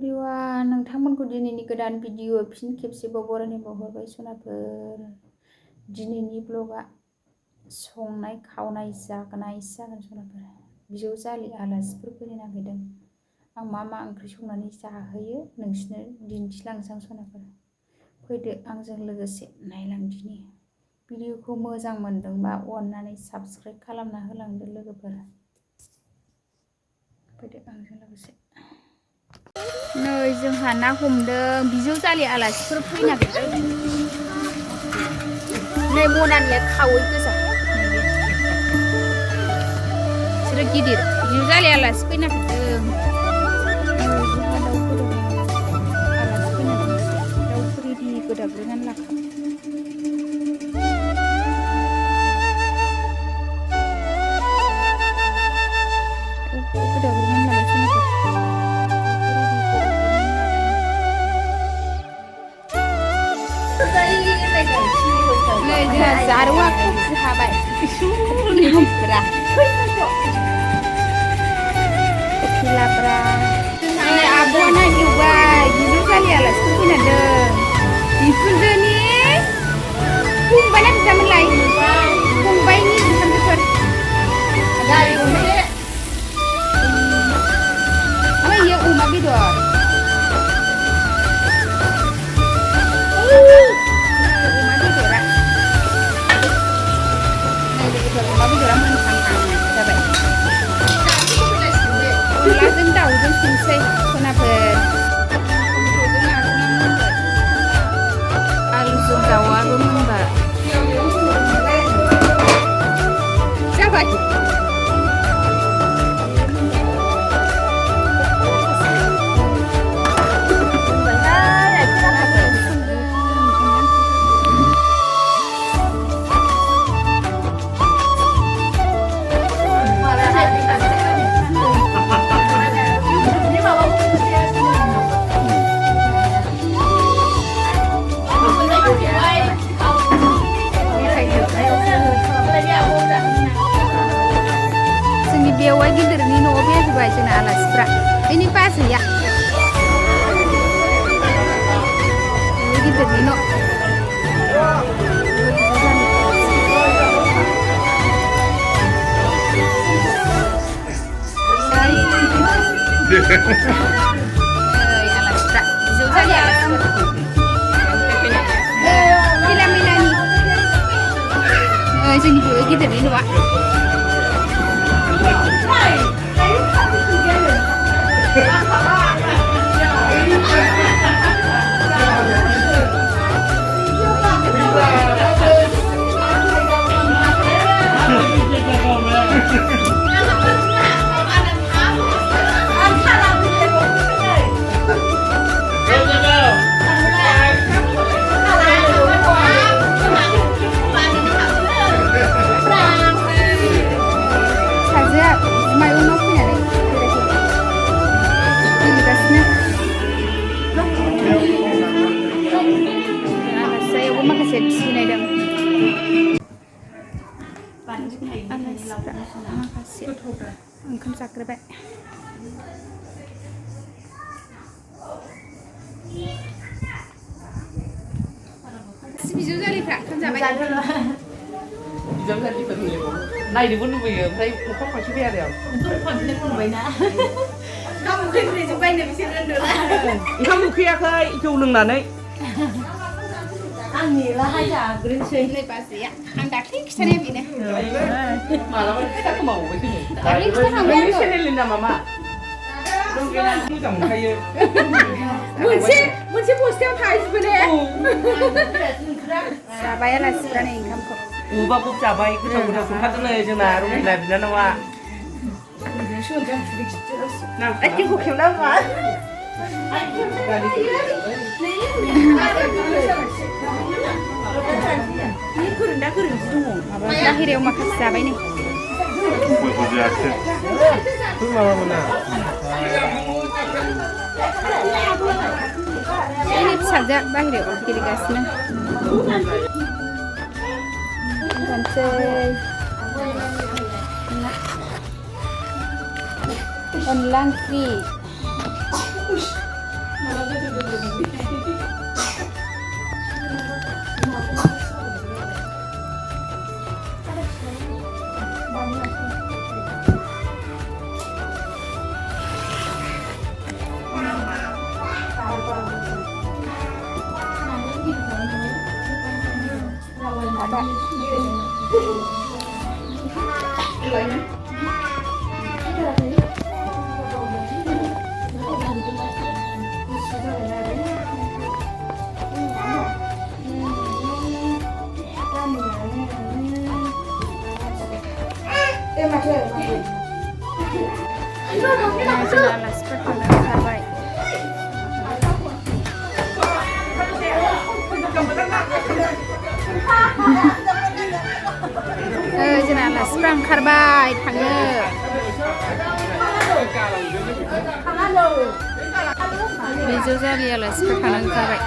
Everyone नोंथांमोनखौ दिनैनि गोदान video फिन खेबसेबाव बरायनाय बावहरबाय सनाफोर। दिनैनि ब्लगा संनाय खावनाय जागोन सनाफोर। बिजावजालि आलासिफोर फैनो नागिरदों। आं मा मा ओंख्रि संनानै जाहोयो नोंसिनो दिन्थिलांसां सनाफोर। फैदो आंजों लोगोसे नायलांदिनि। भिडिअखौ मोजां मोनदोंबा अननानै साबस्क्राइब खालामना होलांदो लोगोफोर। फैदो आंजों लोगोसे। नै जोंहा ना हमदों। बिजावजालि आलासिफोर फैनो नागिरदों। नै मनानिया खावै गोजा। बिसोरो गिदिर। बिजावजालि आलासि फैनो नागिरदों। जोंहा दाउ गोदाग्रा आलासि फैनो नागिरदों। दाउफोर रेडि गोदाग्रोनानै लाखा। जारुआ खबि हाबाय नामफोरा आब'आ ना एवबाय। बिजावजालि आलासिफोर फैनांदों। बिखुनजोनि फंबाय ना बिदामोनलाय फंबायनि बिहामजोफोर। ओमफ्राय इयो अमा बेदर। अमा बेदरा मोनखांहां जाबाय। अनलाजों दाउजों संसै सनाफोर। टमेट'जों नाजों मोनबाय। आलुजों दाउआबो मोनबाय। जाबाय। बेवाय गिदिरनि न'आव फैजोबबाय जोंना आलासिफ्रा। बेनि बाजैया बेवाय गिदिरनि न'। आलासिफ्रा बिजावजालि आलासिफोर खैला मैलानि जोंनि बेवाय गिदिरनि न'आ। माखासे फिसिनायदों माखासे ओंखाम जाग्रोबाय। बिजावजालिफ्रा ओंखाम जाबाय। बिजावजालिफोर नायनोबो लुबैयो ओमफ्राय न'खर फांसे फैया आरो ओंखाम उखैनायजों बायनो बिसोर उन्दुला। ओंखाम उखैयाखै जौ लोंनानै। आंनि लाहाय जाग्रोनोसै नै बाजैया। आं दाख्लै खिथानाया बेनो। मालाबा खिथा खोमाबावबाय खोनो। दाख्लै खिथाखांबाय आङो। चेनेलनि नामा मा? मोजां मोनखायो। मोनसे बस्थायाव थाजोबो ने। जाबाय आलासिफ्रा नै ओंखामखौ। अबाबो जाबाय गोथाव गोथाव संखादोंलै जोंना रंगिला बिनानावा। आइथिंखौ खेबनाङा। बाहेरायाव माखासे जाबाय नै। फिसाजोआ बाहेरायाव गेलेगासिनो। जानोसै अनला ओंख्रि जोंना आलासिफोर थांनो ओंखारबाय जोंना आलासिफ्रा ओंखारबाय थाङो बिजौ जालि आलासिफोर थांनो ओंखारबाय